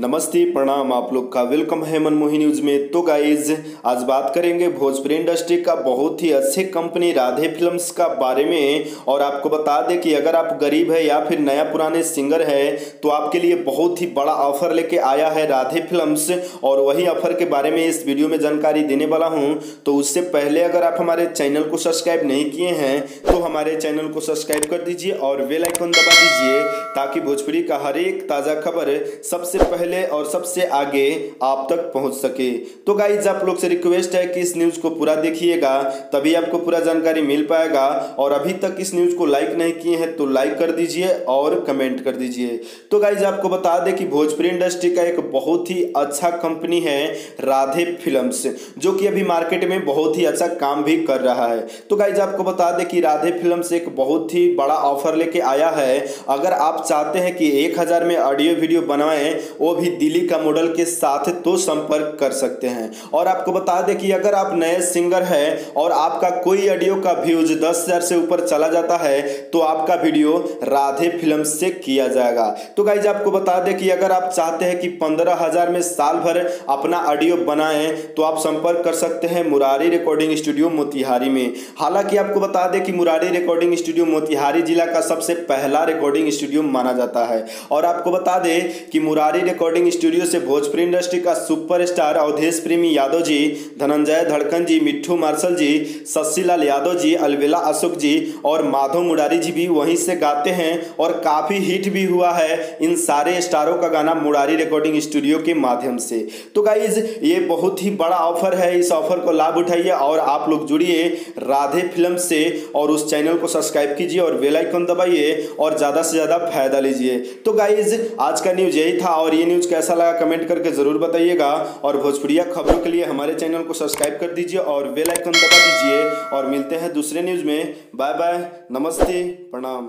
नमस्ते प्रणाम, आप लोग का वेलकम है मनमोही न्यूज में। तो गाइज आज बात करेंगे भोजपुरी इंडस्ट्री का बहुत ही अच्छे कंपनी राधे फिल्म्स का बारे में। और आपको बता दें कि अगर आप गरीब है या फिर नया पुराने सिंगर है तो आपके लिए बहुत ही बड़ा ऑफर लेके आया है राधे फिल्म्स। और वही ऑफर के बारे में इस वीडियो में जानकारी देने वाला हूं। तो उससे पहले अगर आप हमारे चैनल को सब्सक्राइब नहीं किए हैं तो हमारे चैनल को सब्सक्राइब कर दीजिए और बेल आइकन दबा दीजिए ताकि भोजपुरी का हर एक ताज़ा खबर सबसे पहले और सबसे आगे आप तक पहुंच सके। तो गाइज आप लोग से रिक्वेस्ट है कि इस न्यूज़ को पूरा देखिएगा, तभी आपको पूरा जानकारी मिल पाएगा। और अभी तक इस न्यूज़ को लाइक नहीं किए हैं तो लाइक कर दीजिए और कमेंट कर दीजिए। तो गाइज आपको बता दें कि भोजपुरी इंडस्ट्री का एक बहुत ही अच्छा कंपनी है राधे फिल्म्स, जो कि अभी मार्केट में बहुत ही अच्छा काम भी कर रहा है। तो गाइज आपको बता दें कि राधे फिल्म्स एक बहुत ही बड़ा ऑफर लेके आया है। अगर आप चाहते हैं कि 1000 में ऑडियो वीडियो बनवाएं, वो भी दिल्ली का मॉडल के साथ, तो संपर्क कर सकते हैं। और आपको बता दें कि अगर आप नए सिंगर हैं और आपका कोई ऑडियो का व्यूज 10,000 से ऊपर चला जाता है तो आपका वीडियो राधे फिल्म्स से किया जाएगा। तो गाइज आपको बता दें कि अगर आप चाहते हैं कि 15,000 में साल भर अपना ऑडियो बनाएं तो आप संपर्क कर सकते हैं मुरारी रिकॉर्डिंग स्टूडियो मोतिहारी में। हालांकि आपको बता दें कि मुरारी रिकॉर्डिंग स्टूडियो मोतिहारी जिला का सबसे पहला रिकॉर्डिंग स्टूडियो माना जाता है। और आपको बता दें कि मुरारी रिकॉर्डिंग स्टूडियो से भोजपुरी इंडस्ट्री का सुपरस्टार अवधेश प्रेमी यादव जी, धनंजय धड़कन जी, मिट्ठू मार्शल जी, शशिलाल यादव जी, अलबेला अशोक जी और माधव मुरारी जी भी वहीं से गाते हैं और काफ़ी हिट भी हुआ है इन सारे स्टारों का गाना मुरारी रिकॉर्डिंग स्टूडियो के माध्यम से। तो गाइज ये बहुत ही बड़ा ऑफर है, इस ऑफर को लाभ उठाइए और आप लोग जुड़िए राधे फिल्म से और उस चैनल को सब्सक्राइब कीजिए और बेल आइकन दबाइए और ज़्यादा से ज़्यादा फायदा लीजिए। तो गाइज आज का न्यूज़ यही था और ये न्यूज़ कैसा लगा कमेंट करके ज़रूर बताइएगा। और भोजपुरिया खबरों के लिए हमारे चैनल को सब्सक्राइब कर दीजिए और बेल आइकन दबा दीजिए। और मिलते हैं दूसरे न्यूज़ में। बाय बाय, नमस्ते, प्रणाम।